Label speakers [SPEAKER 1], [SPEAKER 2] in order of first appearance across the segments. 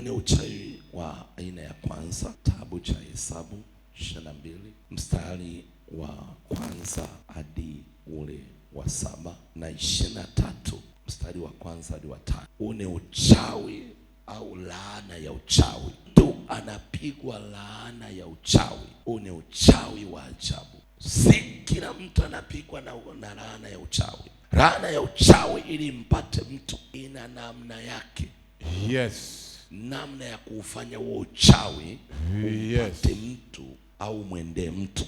[SPEAKER 1] ni uchawi wa aina ya kwanza. Kitabu cha Hesabu 22 mstari wa kwanza hadi ule wa 7 na 23 mstari wa kwanza hadi wa 5. Huu ni uchawi au laana ya uchawi. Mtu anapigwa laana ya uchawi. Huu ni uchawi wa ajabu. Si kila mtu anapigwa na laana ya uchawi. Laana ya uchawi ili mpate mtu ina namna yake.
[SPEAKER 2] Yes.
[SPEAKER 1] Namna ya kufanya huo uchawi umpate mtu au mwendee mtu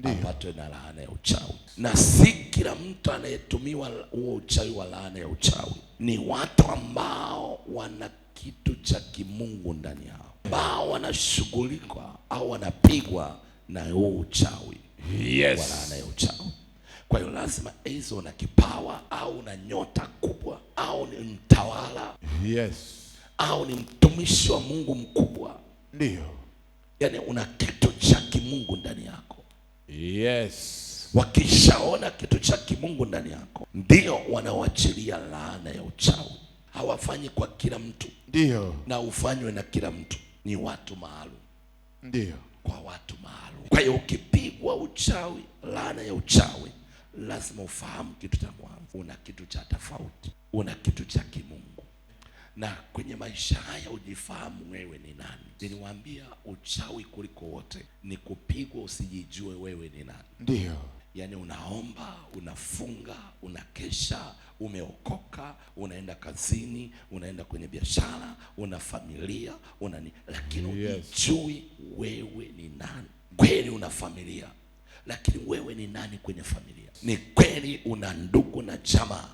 [SPEAKER 1] apatwe na laana ya uchawi. Na si kila mtu anayetumiwa huo uchawi wa laana ya uchawi. Ni watu ambao wana kitu cha kimungu ndani yao, ambao wanashughulika au wanapigwa na huo uchawi wa laana ya uchawi. Kwa hiyo lazima hizo na kipawa au na nyota kubwa au ni mtawala.
[SPEAKER 2] Yes.
[SPEAKER 1] Au ni mtumishi wa Mungu mkubwa.
[SPEAKER 2] Ndio.
[SPEAKER 1] Yaani una kitu cha kimungu ndani yako.
[SPEAKER 2] Yes.
[SPEAKER 1] Wakishaona kitu cha kimungu ndani yako, ndio wanawachilia laana ya uchawi. Hawafanyi kwa kila mtu.
[SPEAKER 2] Ndio.
[SPEAKER 1] Na ufanywe na kila mtu. Ni watu maalum.
[SPEAKER 2] Ndio.
[SPEAKER 1] Kwa watu maalum. Kwa hiyo ukipigwa uchawi, laana ya uchawi, lazima ufahamu kitu cha kwanza. Una kitu cha tofauti. Una kitu cha kimungu. Na kwenye maisha haya ujifahamu wewe ni nani. Niliwaambia uchawi kuliko wote ni kupigwa usijijue wewe ni nani.
[SPEAKER 2] Ndio.
[SPEAKER 1] Yaani unaomba, unafunga, unakesha, umeokoka, unaenda kazini, unaenda kwenye biashara, una familia, lakini hujui wewe ni nani. Kweli una familia, lakini wewe ni nani kwenye familia? Ni kweli una ndugu na jamaa,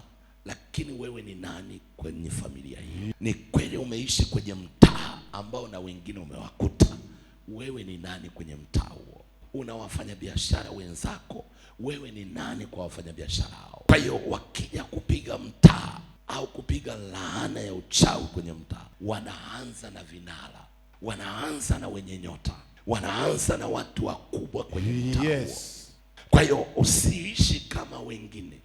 [SPEAKER 1] lakini wewe ni nani kwenye familia hii? Ni kweli umeishi kwenye mtaa ambao na wengine umewakuta. Wewe ni nani kwenye mtaa huo? Una wafanyabiashara wenzako, wewe ni nani kwa wafanyabiashara hao? Kwa hiyo wakija kupiga mtaa au kupiga laana ya uchawi kwenye mtaa, wanaanza na vinara, wanaanza na wenye nyota, wanaanza na watu wakubwa kwenye mtaa huo. Kwa hiyo usiishi kama wengine,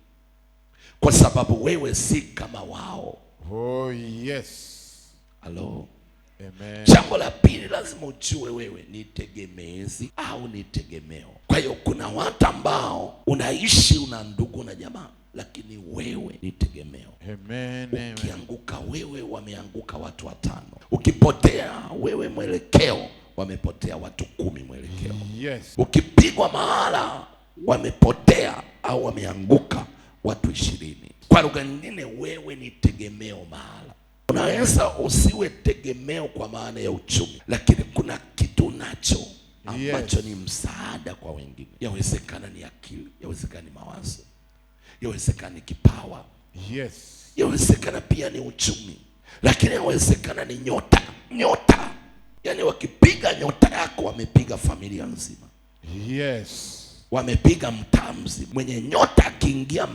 [SPEAKER 1] kwa sababu wewe si kama wao.
[SPEAKER 2] Oh yes.
[SPEAKER 1] Hello.
[SPEAKER 2] Amen.
[SPEAKER 1] Jambo la pili, lazima ujue wewe ni tegemezi au ni tegemeo. Kwa hiyo kuna watu ambao unaishi, una ndugu na jamaa, lakini wewe ni tegemeo.
[SPEAKER 2] Amen.
[SPEAKER 1] Ukianguka wewe, wameanguka watu 5. Ukipotea wewe mwelekeo, wamepotea watu 10 mwelekeo.
[SPEAKER 2] Yes.
[SPEAKER 1] Ukipigwa mahala, wamepotea au wameanguka watu 20. Kwa lugha nyingine, wewe ni tegemeo mahala. Unaweza usiwe tegemeo kwa maana ya uchumi, lakini kuna kitu nacho ambacho ni msaada kwa wengine. Yawezekana ni akili, yawezekana ni mawazo, yawezekana ni kipawa.
[SPEAKER 2] Yes.
[SPEAKER 1] Yawezekana pia ni uchumi, lakini yawezekana ni nyota. Nyota, yaani wakipiga nyota yako wamepiga familia nzima.
[SPEAKER 2] Yes.
[SPEAKER 1] Wamepiga mtaa mzima. Mwenye nyota akiingia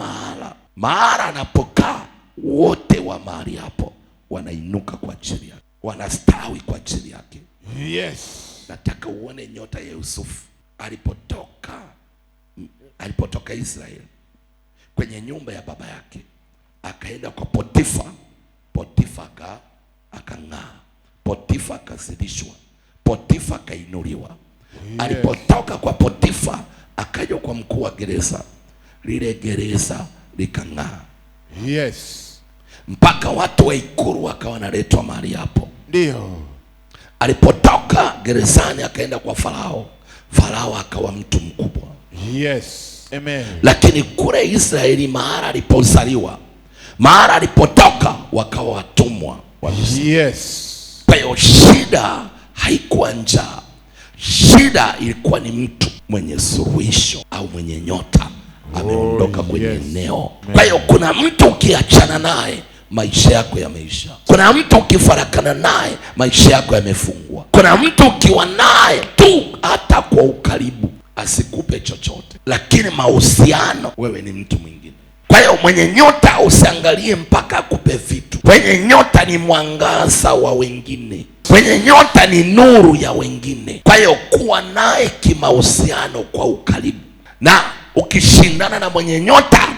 [SPEAKER 1] mahala anapokaa, wote wa mahali hapo wanainuka kwa ajili yake, wanastawi kwa ajili yake.
[SPEAKER 2] Yes. Nataka
[SPEAKER 1] uone nyota ya Yusufu alipotoka Israeli kwenye nyumba ya baba yake, akaenda kwa Potifa. Potifa akang'aa, Potifa akazidishwa, Potifa akainuliwa. Alipotoka kwa Potifa akaja kwa mkuu wa gereza, lile gereza likang'aa.
[SPEAKER 2] Yes.
[SPEAKER 1] Mpaka watu wa ikulu wakawa wanaletwa mahali hapo.
[SPEAKER 2] Ndio.
[SPEAKER 1] Alipotoka gerezani akaenda kwa Farao, Farao akawa mtu mkubwa.
[SPEAKER 2] Yes. Amen.
[SPEAKER 1] Lakini kule Israeli mahali alipozaliwa, mahali alipotoka, wakawa watumwa wa Misri.
[SPEAKER 2] Yes.
[SPEAKER 1] Kwa hiyo shida haikuwa njaa. Shida ilikuwa ni mtu mwenye suluhisho au mwenye nyota ameondoka kwenye eneo. Kwa hiyo kuna mtu ukiachana naye, maisha yako yameisha. Kuna mtu ukifarakana naye, maisha yako yamefungwa. Kuna mtu ukiwa naye tu hata kwa ukaribu asikupe chochote, lakini mahusiano, wewe ni mtu mwingine. Kwa hiyo mwenye nyota usiangalie mpaka akupe vitu. Mwenye nyota ni mwangaza wa wengine. Mwenye nyota ni nuru ya wengine. Kwa hiyo kuwa naye kimahusiano kwa ukaribu. Na ukishindana na mwenye nyota,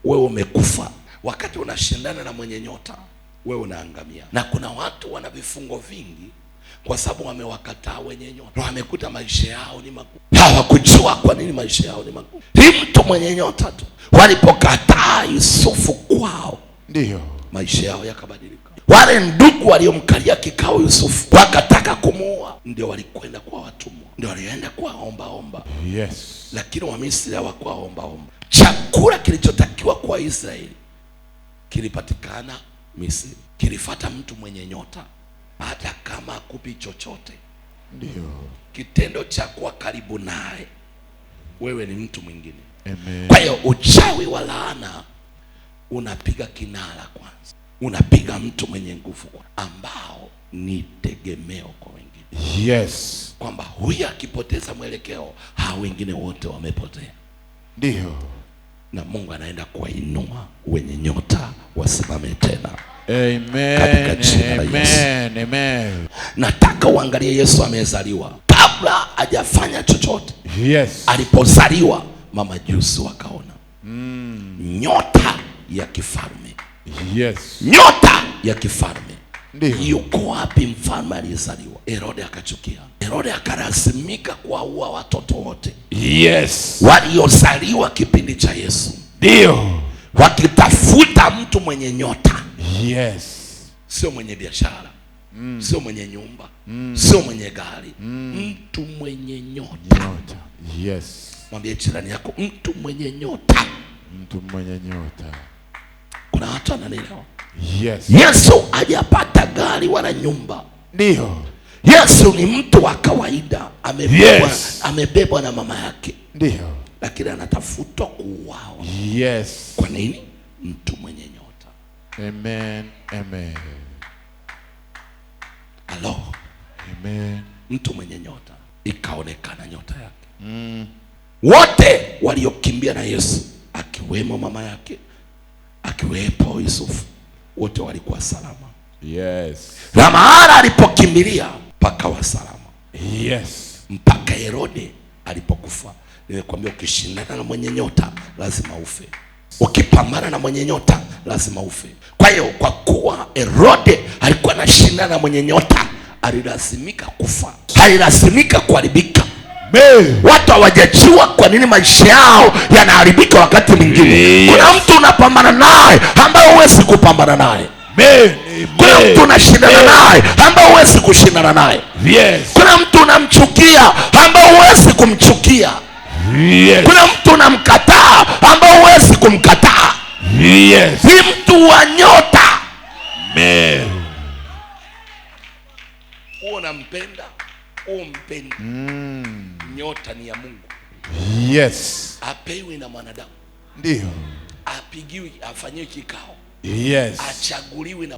[SPEAKER 1] wewe umekufa. Wakati unashindana na mwenye nyota, wewe unaangamia. Na kuna watu wana vifungo vingi kwa sababu wamewakataa wenye nyota. Wamekuta maisha yao ni magumu. Hawakujua kwa nini maisha yao ni magumu. Ni mtu mwenye nyota tu. Walipokataa Yusufu kwao,
[SPEAKER 2] ndio
[SPEAKER 1] maisha yao yakabadilika. Wale ndugu waliomkalia kikao Yusufu wakataka kumuua, ndio walikwenda kwa watumwa, ndio walienda kwa omba.
[SPEAKER 2] Yes.
[SPEAKER 1] Lakini Wamisri hawakuwa omba. Chakula kilichotakiwa kwa Israeli kilipatikana Misri. Kilifuata mtu mwenye nyota, hata kama hakupi chochote.
[SPEAKER 2] Ndio
[SPEAKER 1] Kitendo cha kuwa karibu naye, wewe ni mtu mwingine.
[SPEAKER 2] Amen.
[SPEAKER 1] Kwa hiyo uchawi wa laana unapiga kinara kwanza, unapiga mtu mwenye nguvu ambao ni tegemeo kwa wengine.
[SPEAKER 2] Yes.
[SPEAKER 1] Kwamba huyu akipoteza mwelekeo, hao wengine wote wamepotea.
[SPEAKER 2] Ndio.
[SPEAKER 1] Na Mungu anaenda kuwainua wenye nyota wasimame tena.
[SPEAKER 2] Amen. Amen. Amen.
[SPEAKER 1] Nataka uangalie Yesu amezaliwa kabla hajafanya chochote.
[SPEAKER 2] Yes.
[SPEAKER 1] Alipozaliwa mama jusi wakaona nyota ya kifalme.
[SPEAKER 2] Yes.
[SPEAKER 1] Nyota ya kifalme.
[SPEAKER 2] Ndio.
[SPEAKER 1] Yuko wapi mfalme aliyezaliwa? Herode akachukia. Herode akalazimika kuwaua watoto wote.
[SPEAKER 2] Yes.
[SPEAKER 1] Waliozaliwa kipindi cha Yesu.
[SPEAKER 2] Ndio.
[SPEAKER 1] Wakitafuta mtu mwenye nyota.
[SPEAKER 2] Yes.
[SPEAKER 1] Sio mwenye biashara, sio mwenye nyumba, sio mwenye gari, mtu mwenye nyota.
[SPEAKER 2] Yes.
[SPEAKER 1] Mwambie jirani yako, mtu mwenye nyota.
[SPEAKER 2] Mtu mwenye nyota.
[SPEAKER 1] Kuna watu wananielewa?
[SPEAKER 2] Yes.
[SPEAKER 1] Yesu hajapata gari wala nyumba.
[SPEAKER 2] Ndio.
[SPEAKER 1] Yesu ni mtu wa kawaida, amebebwa na mama yake.
[SPEAKER 2] Ndio.
[SPEAKER 1] Lakini anatafutwa kuuawa.
[SPEAKER 2] Yes.
[SPEAKER 1] Kwa nini? Mtu mwenye nyota.
[SPEAKER 2] Amen. Amen.
[SPEAKER 1] Hello.
[SPEAKER 2] Amen.
[SPEAKER 1] Mtu mwenye nyota, ikaonekana nyota yake. Wote waliokimbia na Yesu, akiwemo mama yake, akiwepo Yusufu, wote walikuwa salama.
[SPEAKER 2] Yes.
[SPEAKER 1] Na mahala alipokimbilia pakawa salama.
[SPEAKER 2] Yes.
[SPEAKER 1] Mpaka Herode alipokufa. Nimekwambia ukishindana na mwenye nyota lazima ufe. Ukipambana na mwenye nyota lazima ufe. Kwa hiyo kwa kuwa Herode alikuwa anashindana na mwenye nyota, alilazimika kufa. Alilazimika kuharibika. Watu hawajajua kwa nini maisha yao yanaharibika wakati mwingine. Kuna mtu unapambana naye ambaye huwezi kupambana naye. Kuna mtu unashindana naye ambaye huwezi kushindana naye. Kuna mtu unamchukia ambaye huwezi kumchukia. Kuna mtu unamkataa ambaye huwezi kumkataa. Ni mtu wa nyota. Unampenda, umpendi. Nyota ni ya Mungu.
[SPEAKER 2] Yes.
[SPEAKER 1] Apewi na mwanadamu.
[SPEAKER 2] Ndio.
[SPEAKER 1] Apigiwi, afanyiwi kikao.
[SPEAKER 2] Yes.
[SPEAKER 1] Achaguliwi na